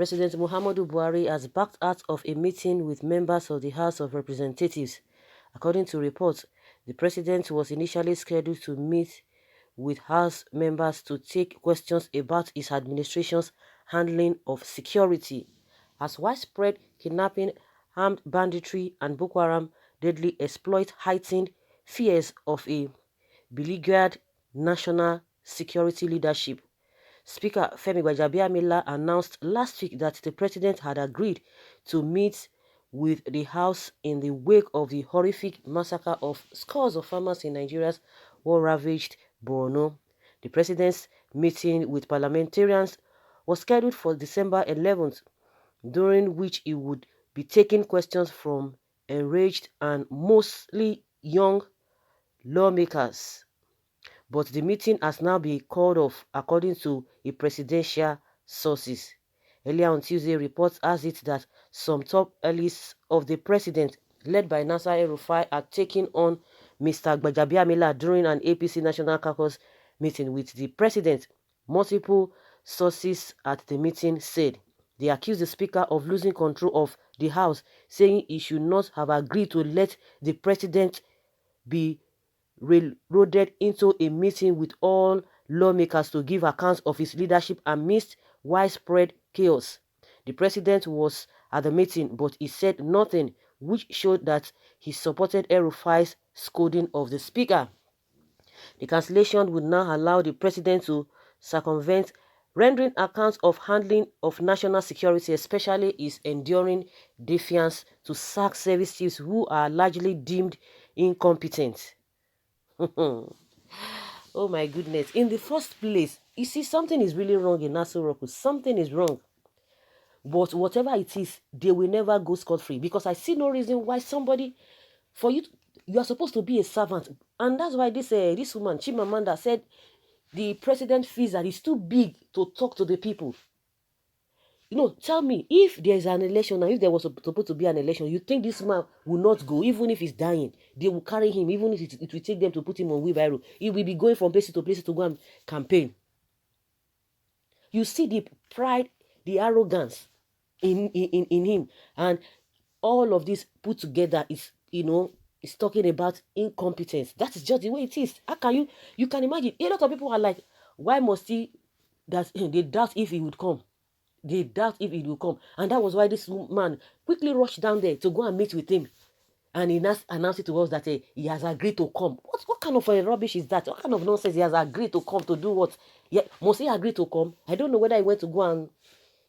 President Muhammadu Buhari has backed out of a meeting with members of the House of Representatives. According to reports, the president was initially scheduled to meet with House members to take questions about his administration's handling of security, as widespread kidnapping, armed banditry, and Boko Haram deadly exploit heightened fears of a beleaguered national security leadership. Speaker Femi Gbajabiamila announced last week that the president had agreed to meet with the House in the wake of the horrific massacre of scores of farmers in Nigeria's war-ravaged Borno. The president's meeting with parliamentarians was scheduled for December 11th, during which he would be taking questions from enraged and mostly young lawmakers. But the meeting has now been called off, according to a presidential sources. Earlier on Tuesday, reports has it that some top allies of the president, led by Nasser El-Rufai, are taking on Mr. Gbajabiamila during an APC National Caucus meeting with the president. Multiple sources at the meeting said they accused the speaker of losing control of the House, saying he should not have agreed to let the president be railroaded into a meeting with all lawmakers to give accounts of his leadership amidst widespread chaos. The president was at the meeting, but he said nothing, which showed that he supported El-Rufai's scolding of the speaker. The cancellation would now allow the president to circumvent rendering accounts of handling of national security, especially his enduring defiance to sack service chiefs who are largely deemed incompetent. Oh my goodness. In the first place, you see, something is really wrong in Nassau Roku. Something is wrong. But whatever it is, they will never go scot-free. Because I see no reason why somebody, for you, you are supposed to be a servant. And that's why this woman, Chimamanda, said the president feels that he's too big to talk to the people. You know, tell me, if there's an election, and if there was supposed to be an election, you think this man will not go, even if he's dying? They will carry him, even if it will take them to put him on wheelbarrow. He will be going from places to go and campaign. You see the pride, the arrogance in him. And all of this put together is, is talking about incompetence. That is just the way it is. How can you can imagine? A lot of people are like, why must he, that they doubt if he would come. They doubt if it will come. And that was why this man quickly rushed down there to go and meet with him. And he announced it to us that he has agreed to come. What kind of rubbish is that? What kind of nonsense? He has agreed to come to do what? Yeah, must he agree to come? I don't know whether he went to go and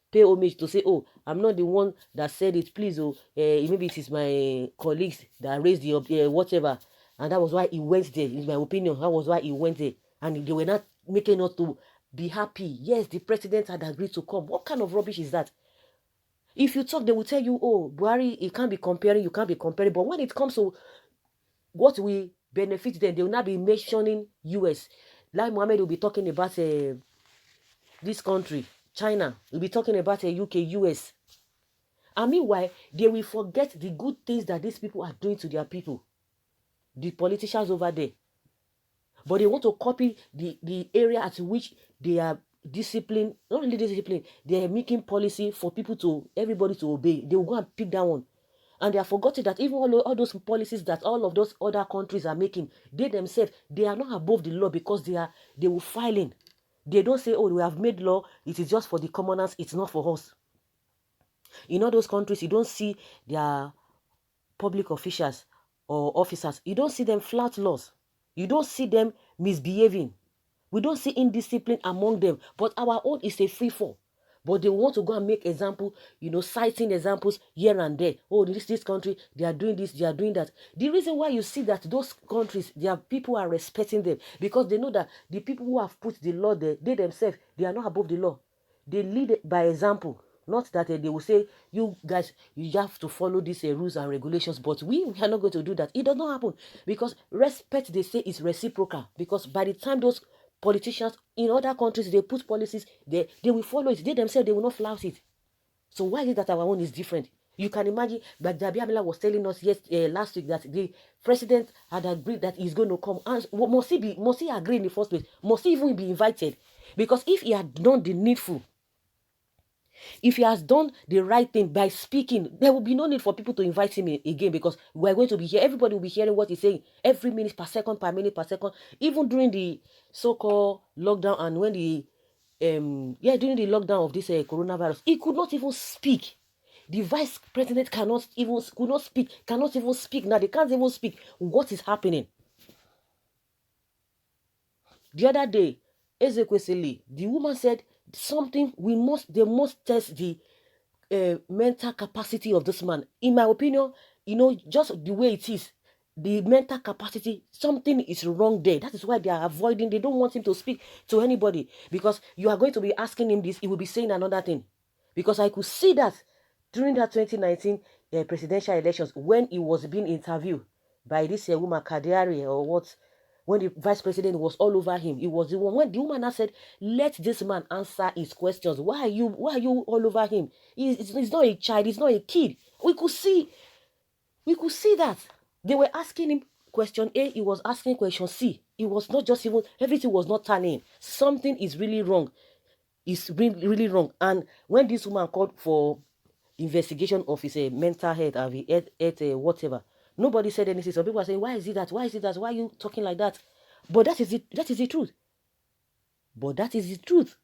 pay homage to say, oh, I'm not the one that said it, please. Oh, maybe it is my colleagues that raised the whatever. And that was why he went there. In my opinion, that was why he went there. And they were not making us to be happy. Yes, the president had agreed to come. What kind of rubbish is that? If you talk, they will tell you, oh, Buhari, you can't be comparing, you can't be comparing. But when it comes to what will benefit them, they will not be mentioning US. Like Mohammed will be talking about this country, China. We'll be talking about UK, US. And meanwhile, they will forget the good things that these people are doing to their people. The politicians over there. But they want to copy the area at which they are disciplined, not really disciplined, they are making policy for everybody to obey. They will go and pick that one. And they have forgotten that even all those policies that all of those other countries are making, they themselves, they are not above the law because they will file in. They don't say, oh, we have made law, it is just for the commoners, it's not for us. In all those countries, you don't see their public officials or officers, you don't see them flout laws. You don't see them misbehaving. We don't see indiscipline among them. But our own is a free fall. But they want to go and make example, citing examples here and there. Oh, this country, they are doing this, they are doing that. The reason why you see that those countries, their people are respecting them, because they know that the people who have put the law there, they themselves, they are not above the law. They lead by example. Not that they will say, you guys, you have to follow these rules and regulations, but we are not going to do that. It does not happen because respect, they say, is reciprocal. Because by the time those politicians in other countries, they put policies, they will follow it. They themselves, they will not flout it. So why is it that our own is different? You can imagine, but Jabiamila was telling us last week that the president had agreed that he's going to come. And must he agree in the first place? Must he even be invited? Because if he had done the needful, If he has done the right thing by speaking, there will be no need for people to invite him again, because we're going to be here. Everybody will be hearing what he's saying every minute per second, per minute per second. Even during the so-called lockdown, and when the during the lockdown of this coronavirus, he could not even speak. The vice president could not even speak. Now they can't even speak. What is happening? The other day, Ezekwesili, the woman said something. They must test the mental capacity of this man. In my opinion, just the way it is, the mental capacity, something is wrong there. That is why they are avoiding. They don't want him to speak to anybody, because you are going to be asking him this, he will be saying another thing. Because I could see that during that 2019 presidential elections, when he was being interviewed by this woman Kadiari or what, when the vice president was all over him, he was the one. When the woman now said, "Let this man answer his questions. Why are you all over him? He's not a child. He's not a kid." We could see that they were asking him question A. He was asking question C. It was not just even, everything was not turning. Something is really wrong. It's really, really wrong. And when this woman called for investigation of his mental health, of his whatever, nobody said anything. Some people are saying, "Why is it that? Why is it that? Why are you talking like that?" But that is it. That is the truth. But that is the truth.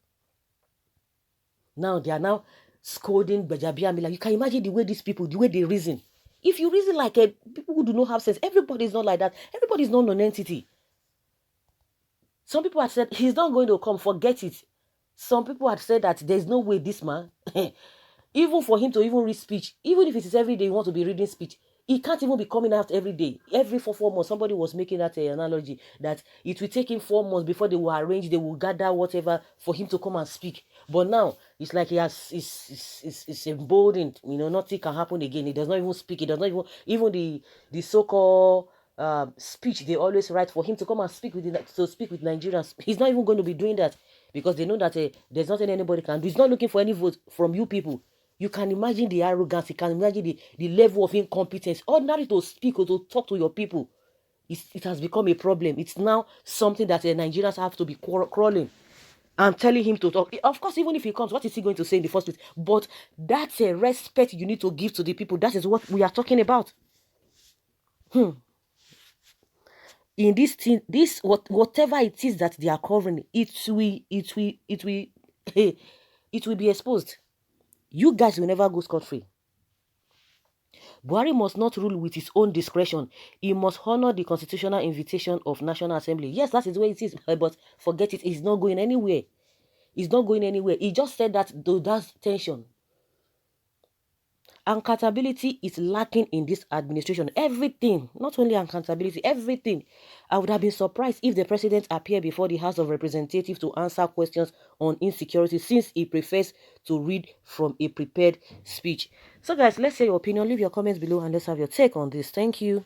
Now they are now scolding Bajabia Mila. You can imagine the way these people, the way they reason. If you reason like people who do not have sense, everybody is not like that. Everybody is not an entity. Some people have said he's not going to come. Forget it. Some people have said that there's no way this man, even for him to even read speech, even if it is every day you want to be reading speech, he can't even be coming out every day. Every 4 months, somebody was making that analogy that it will take him 4 months before they will arrange, they will gather whatever for him to come and speak. But now it's like it's emboldened. Nothing can happen again. He does not even speak. He does not even the so-called speech they always write for him to come and speak with Nigerians. He's not even going to be doing that, because they know that there's nothing anybody can do. He's not looking for any vote from you people. You can imagine the arrogance. You can imagine the level of incompetence. Ordinary to speak or to talk to your people, it has become a problem. It's now something that Nigerians have to be crawling and telling him to talk. Of course, even if he comes, what is he going to say in the first place? But that's a respect you need to give to the people. That is what we are talking about. In this thing, whatever it is that they are covering, it will it will be exposed. You guys will never go scot-free. Buhari must not rule with his own discretion. He must honor the constitutional invitation of National Assembly. Yes, that is the way it is, but forget it. He's not going anywhere. He's not going anywhere. He just said that that's tension. Accountability is lacking in this administration. Everything, not only accountability, everything. I would have been surprised if the president appeared before the House of Representatives to answer questions on insecurity, since he prefers to read from a prepared speech. So guys, let's hear your opinion. Leave your comments below and let's have your take on this. Thank you.